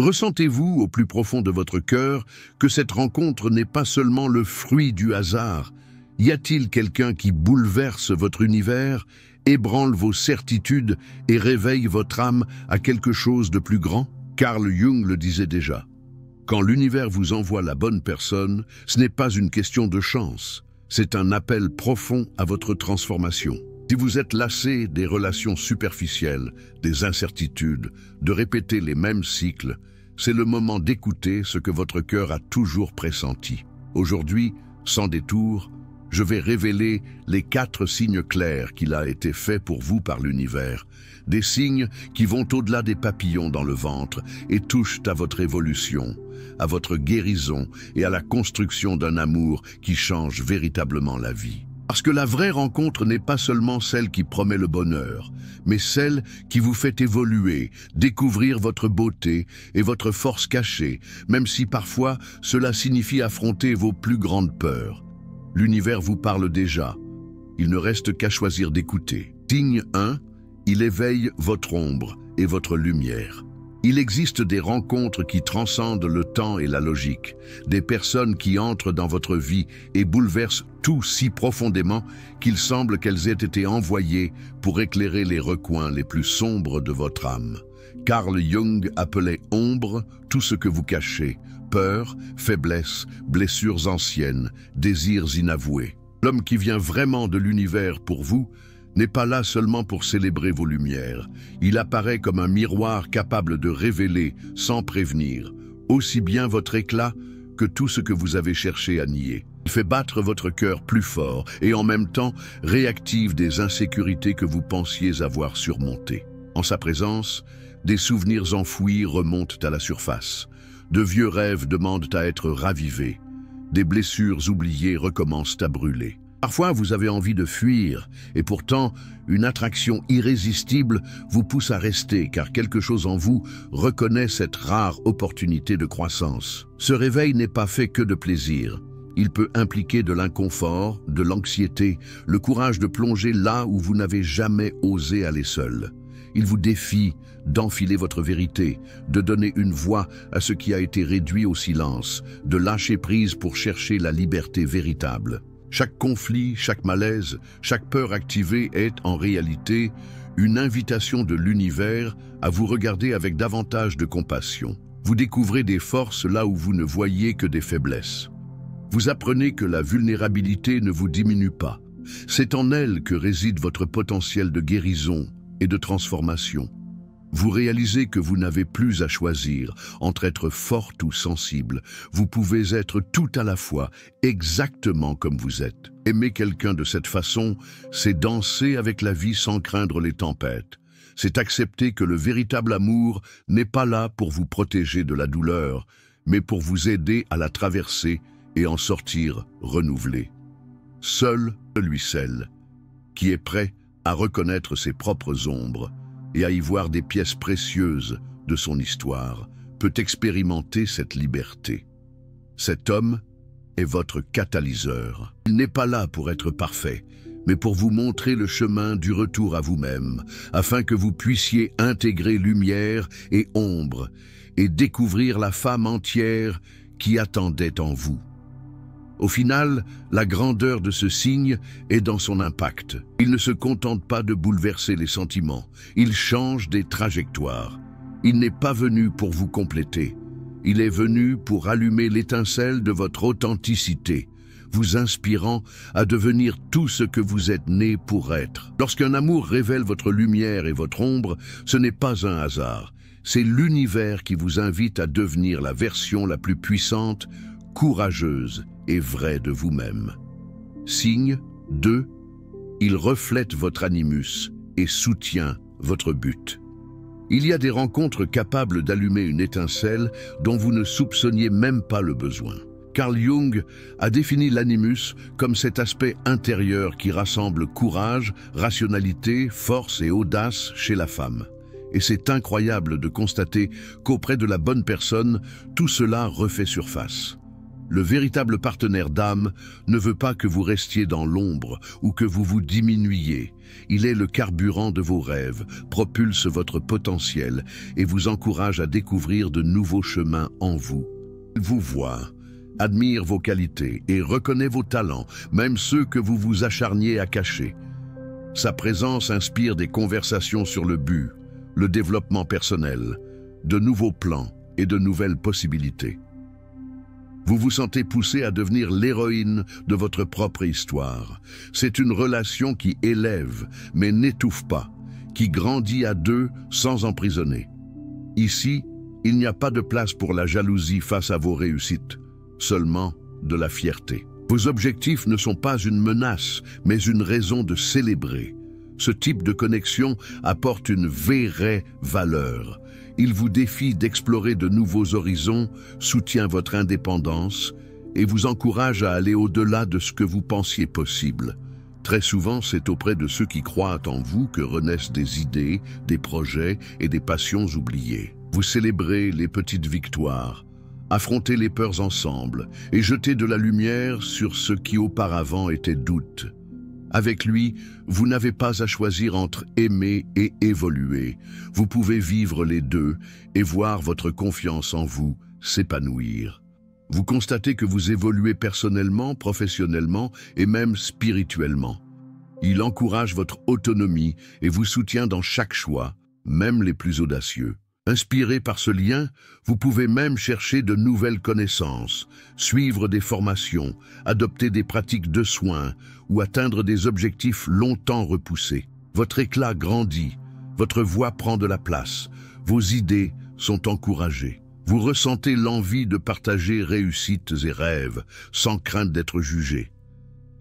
Ressentez-vous au plus profond de votre cœur que cette rencontre n'est pas seulement le fruit du hasard? Y a-t-il quelqu'un qui bouleverse votre univers, ébranle vos certitudes et réveille votre âme à quelque chose de plus grand? Carl Jung le disait déjà. Quand l'univers vous envoie la bonne personne, ce n'est pas une question de chance, c'est un appel profond à votre transformation. Si vous êtes lassé des relations superficielles, des incertitudes, de répéter les mêmes cycles, c'est le moment d'écouter ce que votre cœur a toujours pressenti. Aujourd'hui, sans détour, je vais révéler les 4 signes clairs qu'il a été fait pour vous par l'univers. Des signes qui vont au-delà des papillons dans le ventre et touchent à votre évolution, à votre guérison et à la construction d'un amour qui change véritablement la vie. Parce que la vraie rencontre n'est pas seulement celle qui promet le bonheur, mais celle qui vous fait évoluer, découvrir votre beauté et votre force cachée, même si parfois cela signifie affronter vos plus grandes peurs. L'univers vous parle déjà. Il ne reste qu'à choisir d'écouter. Signe 1, il éveille votre ombre et votre lumière. Il existe des rencontres qui transcendent le temps et la logique, des personnes qui entrent dans votre vie et bouleversent tout si profondément qu'il semble qu'elles aient été envoyées pour éclairer les recoins les plus sombres de votre âme. Carl Jung appelait ombre tout ce que vous cachez, peur, faiblesse, blessures anciennes, désirs inavoués. L'homme qui vient vraiment de l'univers pour vous n'est pas là seulement pour célébrer vos lumières. Il apparaît comme un miroir capable de révéler, sans prévenir, aussi bien votre éclat que tout ce que vous avez cherché à nier. Il fait battre votre cœur plus fort et en même temps réactive des insécurités que vous pensiez avoir surmontées. En sa présence, des souvenirs enfouis remontent à la surface. De vieux rêves demandent à être ravivés. Des blessures oubliées recommencent à brûler. Parfois, vous avez envie de fuir, et pourtant, une attraction irrésistible vous pousse à rester, car quelque chose en vous reconnaît cette rare opportunité de croissance. Ce réveil n'est pas fait que de plaisir. Il peut impliquer de l'inconfort, de l'anxiété, le courage de plonger là où vous n'avez jamais osé aller seul. Il vous défie d'enfiler votre vérité, de donner une voix à ce qui a été réduit au silence, de lâcher prise pour chercher la liberté véritable. Chaque conflit, chaque malaise, chaque peur activée est, en réalité, une invitation de l'univers à vous regarder avec davantage de compassion. Vous découvrez des forces là où vous ne voyez que des faiblesses. Vous apprenez que la vulnérabilité ne vous diminue pas. C'est en elle que réside votre potentiel de guérison et de transformation. Vous réalisez que vous n'avez plus à choisir entre être forte ou sensible. Vous pouvez être tout à la fois, exactement comme vous êtes. Aimer quelqu'un de cette façon, c'est danser avec la vie sans craindre les tempêtes. C'est accepter que le véritable amour n'est pas là pour vous protéger de la douleur, mais pour vous aider à la traverser et en sortir renouvelé. Seul celui-ci qui est prêt à reconnaître ses propres ombres et à y voir des pièces précieuses de son histoire, peut expérimenter cette liberté. Cet homme est votre catalyseur. Il n'est pas là pour être parfait, mais pour vous montrer le chemin du retour à vous-même, afin que vous puissiez intégrer lumière et ombre, et découvrir la femme entière qui attendait en vous. Au final, la grandeur de ce signe est dans son impact. Il ne se contente pas de bouleverser les sentiments, il change des trajectoires. Il n'est pas venu pour vous compléter, il est venu pour allumer l'étincelle de votre authenticité, vous inspirant à devenir tout ce que vous êtes né pour être. Lorsqu'un amour révèle votre lumière et votre ombre, ce n'est pas un hasard, c'est l'univers qui vous invite à devenir la version la plus puissante, courageuse et vraie de vous-même. Signe 2, il reflète votre animus et soutient votre but. Il y a des rencontres capables d'allumer une étincelle dont vous ne soupçonniez même pas le besoin. Carl Jung a défini l'animus comme cet aspect intérieur qui rassemble courage, rationalité, force et audace chez la femme. Et c'est incroyable de constater qu'auprès de la bonne personne, tout cela refait surface. Le véritable partenaire d'âme ne veut pas que vous restiez dans l'ombre ou que vous vous diminuiez. Il est le carburant de vos rêves, propulse votre potentiel et vous encourage à découvrir de nouveaux chemins en vous. Il vous voit, admire vos qualités et reconnaît vos talents, même ceux que vous vous acharniez à cacher. Sa présence inspire des conversations sur le but, le développement personnel, de nouveaux plans et de nouvelles possibilités. Vous vous sentez poussé à devenir l'héroïne de votre propre histoire. C'est une relation qui élève, mais n'étouffe pas, qui grandit à deux sans emprisonner. Ici, il n'y a pas de place pour la jalousie face à vos réussites, seulement de la fierté. Vos objectifs ne sont pas une menace, mais une raison de célébrer. Ce type de connexion apporte une vraie valeur. Il vous défie d'explorer de nouveaux horizons, soutient votre indépendance et vous encourage à aller au-delà de ce que vous pensiez possible. Très souvent, c'est auprès de ceux qui croient en vous que renaissent des idées, des projets et des passions oubliées. Vous célébrez les petites victoires, affrontez les peurs ensemble et jetez de la lumière sur ce qui auparavant était doute. Avec lui, vous n'avez pas à choisir entre aimer et évoluer. Vous pouvez vivre les deux et voir votre confiance en vous s'épanouir. Vous constatez que vous évoluez personnellement, professionnellement et même spirituellement. Il encourage votre autonomie et vous soutient dans chaque choix, même les plus audacieux. Inspiré par ce lien, vous pouvez même chercher de nouvelles connaissances, suivre des formations, adopter des pratiques de soins ou atteindre des objectifs longtemps repoussés. Votre éclat grandit, votre voix prend de la place, vos idées sont encouragées. Vous ressentez l'envie de partager réussites et rêves, sans crainte d'être jugé.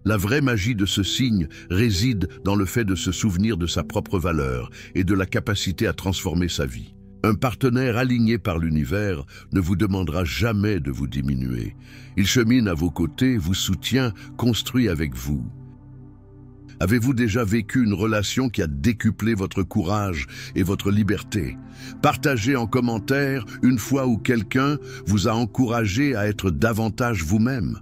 La vraie magie de ce signe réside dans le fait de se souvenir de sa propre valeur et de la capacité à transformer sa vie. Un partenaire aligné par l'univers ne vous demandera jamais de vous diminuer. Il chemine à vos côtés, vous soutient, construit avec vous. Avez-vous déjà vécu une relation qui a décuplé votre courage et votre liberté? Partagez en commentaire une fois où quelqu'un vous a encouragé à être davantage vous-même.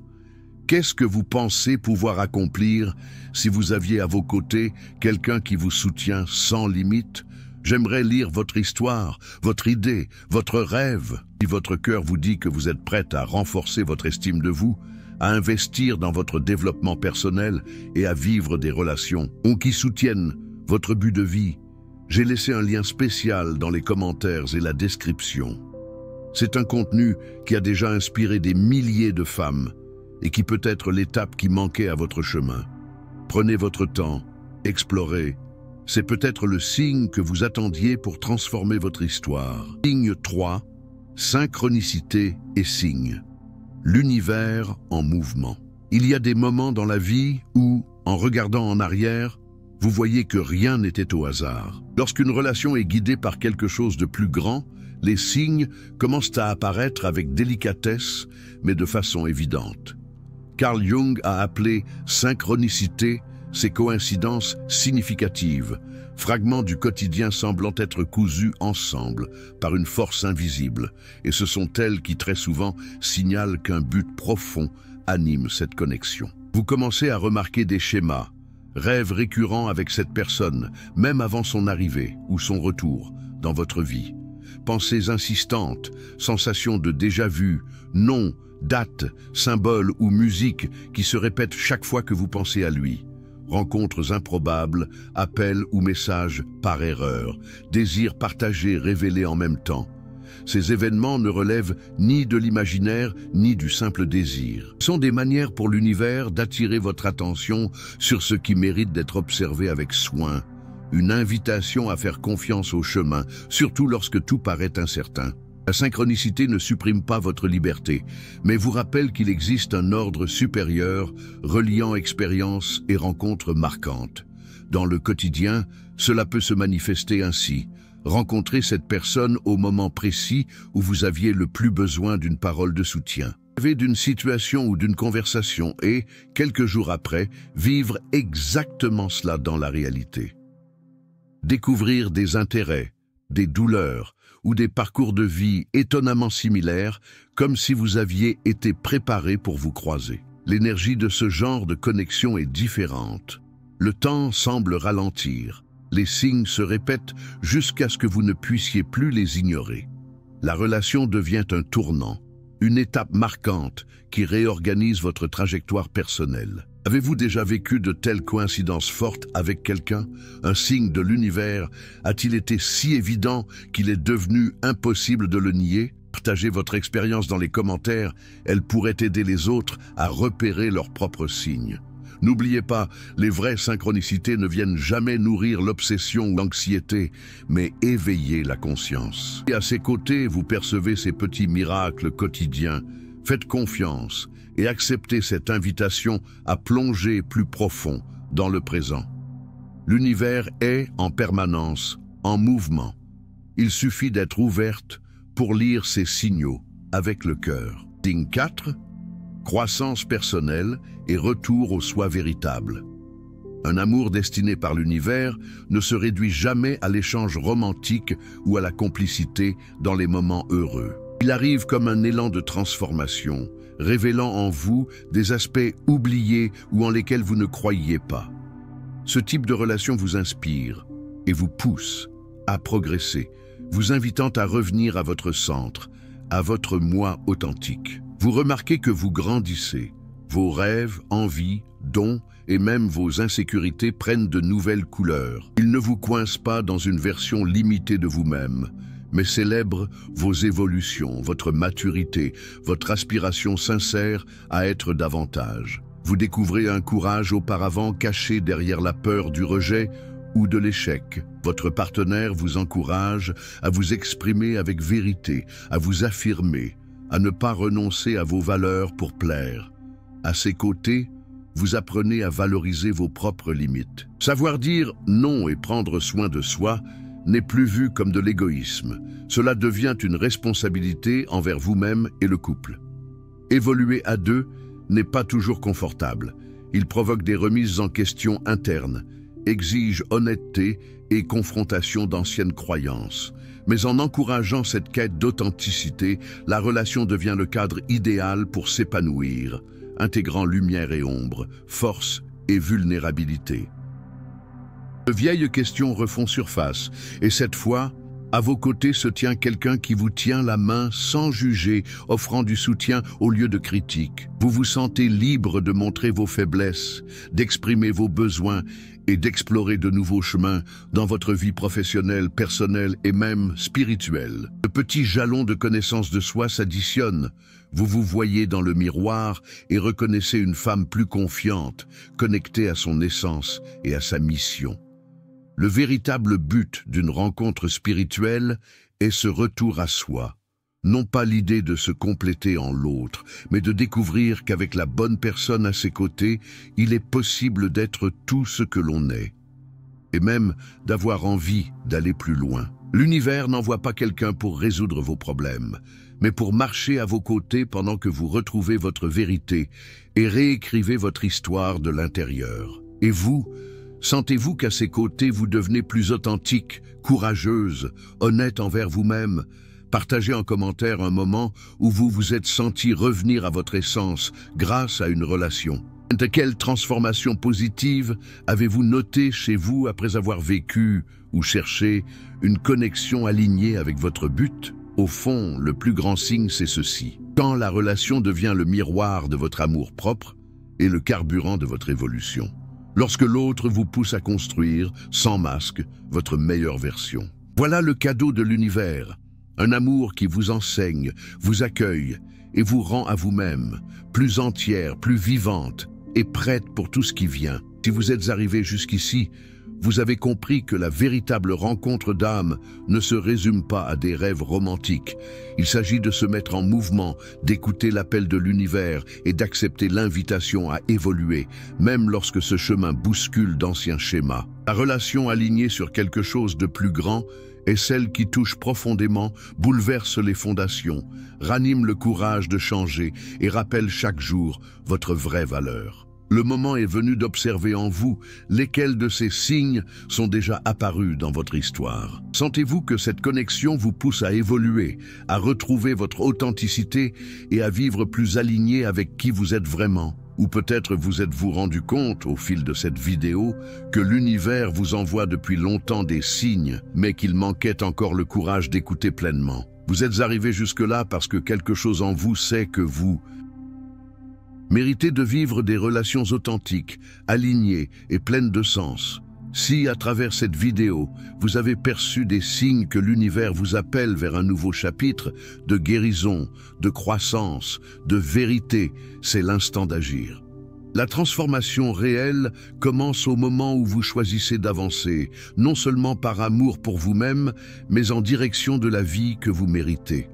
Qu'est-ce que vous pensez pouvoir accomplir si vous aviez à vos côtés quelqu'un qui vous soutient sans limite? J'aimerais lire votre histoire, votre idée, votre rêve. Si votre cœur vous dit que vous êtes prête à renforcer votre estime de vous, à investir dans votre développement personnel et à vivre des relations qui soutiennent votre but de vie, j'ai laissé un lien spécial dans les commentaires et la description. C'est un contenu qui a déjà inspiré des milliers de femmes et qui peut être l'étape qui manquait à votre chemin. Prenez votre temps, explorez. C'est peut-être le signe que vous attendiez pour transformer votre histoire. Signe 3, synchronicité et signe. L'univers en mouvement. Il y a des moments dans la vie où, en regardant en arrière, vous voyez que rien n'était au hasard. Lorsqu'une relation est guidée par quelque chose de plus grand, les signes commencent à apparaître avec délicatesse, mais de façon évidente. Carl Jung a appelé synchronicité ces coïncidences significatives, fragments du quotidien semblant être cousus ensemble par une force invisible, et ce sont elles qui très souvent signalent qu'un but profond anime cette connexion. Vous commencez à remarquer des schémas, rêves récurrents avec cette personne, même avant son arrivée ou son retour dans votre vie. Pensées insistantes, sensations de déjà-vu, noms, dates, symboles ou musique qui se répètent chaque fois que vous pensez à lui. Rencontres improbables, appels ou messages par erreur, désirs partagés révélés en même temps. Ces événements ne relèvent ni de l'imaginaire ni du simple désir. Ce sont des manières pour l'univers d'attirer votre attention sur ce qui mérite d'être observé avec soin. Une invitation à faire confiance au chemin, surtout lorsque tout paraît incertain. La synchronicité ne supprime pas votre liberté, mais vous rappelle qu'il existe un ordre supérieur reliant expériences et rencontres marquantes. Dans le quotidien, cela peut se manifester ainsi. Rencontrer cette personne au moment précis où vous aviez le plus besoin d'une parole de soutien. Rêver d'une situation ou d'une conversation et, quelques jours après, vivre exactement cela dans la réalité. Découvrir des intérêts, des douleurs ou des parcours de vie étonnamment similaires, comme si vous aviez été préparé pour vous croiser. L'énergie de ce genre de connexion est différente. Le temps semble ralentir. Les signes se répètent jusqu'à ce que vous ne puissiez plus les ignorer. La relation devient un tournant, une étape marquante qui réorganise votre trajectoire personnelle. Avez-vous déjà vécu de telles coïncidences fortes avec quelqu'un? Un signe de l'univers a-t-il été si évident qu'il est devenu impossible de le nier? Partagez votre expérience dans les commentaires, elle pourrait aider les autres à repérer leurs propres signes. N'oubliez pas, les vraies synchronicités ne viennent jamais nourrir l'obsession ou l'anxiété, mais éveiller la conscience. Et à ses côtés, vous percevez ces petits miracles quotidiens. Faites confiance et acceptez cette invitation à plonger plus profond dans le présent. L'univers est en permanence, en mouvement. Il suffit d'être ouverte pour lire ces signaux avec le cœur. Signe 4. Croissance personnelle et retour au soi véritable. Un amour destiné par l'univers ne se réduit jamais à l'échange romantique ou à la complicité dans les moments heureux. Il arrive comme un élan de transformation, révélant en vous des aspects oubliés ou en lesquels vous ne croyiez pas. Ce type de relation vous inspire et vous pousse à progresser, vous invitant à revenir à votre centre, à votre moi authentique. Vous remarquez que vous grandissez. Vos rêves, envies, dons et même vos insécurités prennent de nouvelles couleurs. Ils ne vous coincent pas dans une version limitée de vous-même, mais célèbrent vos évolutions, votre maturité, votre aspiration sincère à être davantage. Vous découvrez un courage auparavant caché derrière la peur du rejet ou de l'échec. Votre partenaire vous encourage à vous exprimer avec vérité, à vous affirmer, à ne pas renoncer à vos valeurs pour plaire. À ses côtés, vous apprenez à valoriser vos propres limites. Savoir dire non et prendre soin de soi n'est plus vu comme de l'égoïsme. Cela devient une responsabilité envers vous-même et le couple. Évoluer à deux n'est pas toujours confortable. Il provoque des remises en question internes, exige honnêteté et confrontation d'anciennes croyances. Mais en encourageant cette quête d'authenticité, la relation devient le cadre idéal pour s'épanouir, intégrant lumière et ombre, force et vulnérabilité. De vieilles questions refont surface, et cette fois, à vos côtés se tient quelqu'un qui vous tient la main sans juger, offrant du soutien au lieu de critique. Vous vous sentez libre de montrer vos faiblesses, d'exprimer vos besoins et d'explorer de nouveaux chemins dans votre vie professionnelle, personnelle et même spirituelle. De petits jalons de connaissance de soi s'additionnent. Vous vous voyez dans le miroir et reconnaissez une femme plus confiante, connectée à son essence et à sa mission. Le véritable but d'une rencontre spirituelle est ce retour à soi. Non pas l'idée de se compléter en l'autre, mais de découvrir qu'avec la bonne personne à ses côtés, il est possible d'être tout ce que l'on est. Et même d'avoir envie d'aller plus loin. L'univers n'envoie pas quelqu'un pour résoudre vos problèmes, mais pour marcher à vos côtés pendant que vous retrouvez votre vérité et réécrivez votre histoire de l'intérieur. Et vous, sentez-vous qu'à ses côtés vous devenez plus authentique, courageuse, honnête envers vous-même? Partagez en commentaire un moment où vous vous êtes senti revenir à votre essence grâce à une relation. De quelle transformation positive avez-vous noté chez vous après avoir vécu ou cherché une connexion alignée avec votre but? Au fond, le plus grand signe, c'est ceci. Quand la relation devient le miroir de votre amour propre et le carburant de votre évolution. Lorsque l'autre vous pousse à construire, sans masque, votre meilleure version. Voilà le cadeau de l'univers. Un amour qui vous enseigne, vous accueille et vous rend à vous-même, plus entière, plus vivante et prête pour tout ce qui vient. Si vous êtes arrivé jusqu'ici, vous avez compris que la véritable rencontre d'âme ne se résume pas à des rêves romantiques. Il s'agit de se mettre en mouvement, d'écouter l'appel de l'univers et d'accepter l'invitation à évoluer, même lorsque ce chemin bouscule d'anciens schémas. La relation alignée sur quelque chose de plus grand est celle qui touche profondément, bouleverse les fondations, ranime le courage de changer et rappelle chaque jour votre vraie valeur. Le moment est venu d'observer en vous lesquels de ces signes sont déjà apparus dans votre histoire. Sentez-vous que cette connexion vous pousse à évoluer, à retrouver votre authenticité et à vivre plus aligné avec qui vous êtes vraiment? Ou peut-être vous êtes-vous rendu compte, au fil de cette vidéo, que l'univers vous envoie depuis longtemps des signes, mais qu'il manquait encore le courage d'écouter pleinement. Vous êtes arrivé jusque-là parce que quelque chose en vous sait que vous méritez de vivre des relations authentiques, alignées et pleines de sens. Si, à travers cette vidéo, vous avez perçu des signes que l'univers vous appelle vers un nouveau chapitre de guérison, de croissance, de vérité, c'est l'instant d'agir. La transformation réelle commence au moment où vous choisissez d'avancer, non seulement par amour pour vous-même, mais en direction de la vie que vous méritez.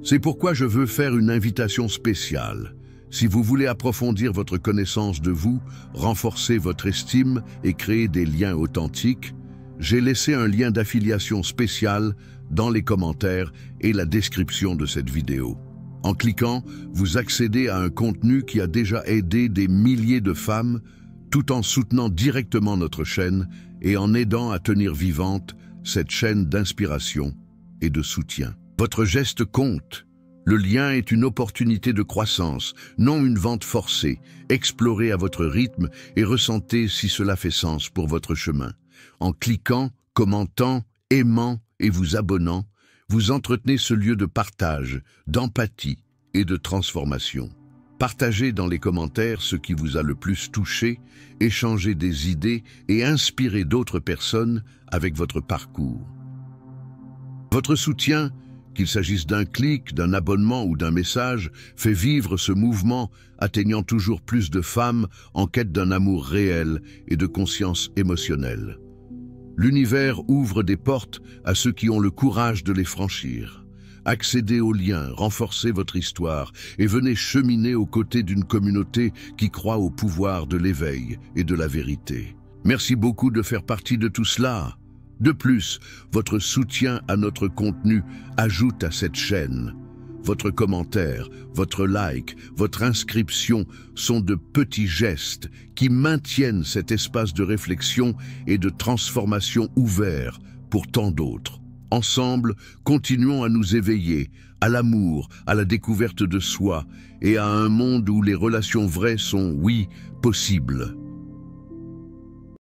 C'est pourquoi je veux faire une invitation spéciale. Si vous voulez approfondir votre connaissance de vous, renforcer votre estime et créer des liens authentiques, j'ai laissé un lien d'affiliation spécial dans les commentaires et la description de cette vidéo. En cliquant, vous accédez à un contenu qui a déjà aidé des milliers de femmes, tout en soutenant directement notre chaîne et en aidant à tenir vivante cette chaîne d'inspiration et de soutien. Votre geste compte. Le lien est une opportunité de croissance, non une vente forcée. Explorez à votre rythme et ressentez si cela fait sens pour votre chemin. En cliquant, commentant, aimant et vous abonnant, vous entretenez ce lieu de partage, d'empathie et de transformation. Partagez dans les commentaires ce qui vous a le plus touché, échangez des idées et inspirez d'autres personnes avec votre parcours. Votre soutien, qu'il s'agisse d'un clic, d'un abonnement ou d'un message, fait vivre ce mouvement, atteignant toujours plus de femmes en quête d'un amour réel et de conscience émotionnelle. L'univers ouvre des portes à ceux qui ont le courage de les franchir. Accédez aux liens, renforcez votre histoire et venez cheminer aux côtés d'une communauté qui croit au pouvoir de l'éveil et de la vérité. Merci beaucoup de faire partie de tout cela. De plus, votre soutien à notre contenu ajoute à cette chaîne. Votre commentaire, votre like, votre inscription sont de petits gestes qui maintiennent cet espace de réflexion et de transformation ouvert pour tant d'autres. Ensemble, continuons à nous éveiller, à l'amour, à la découverte de soi et à un monde où les relations vraies sont, oui, possibles.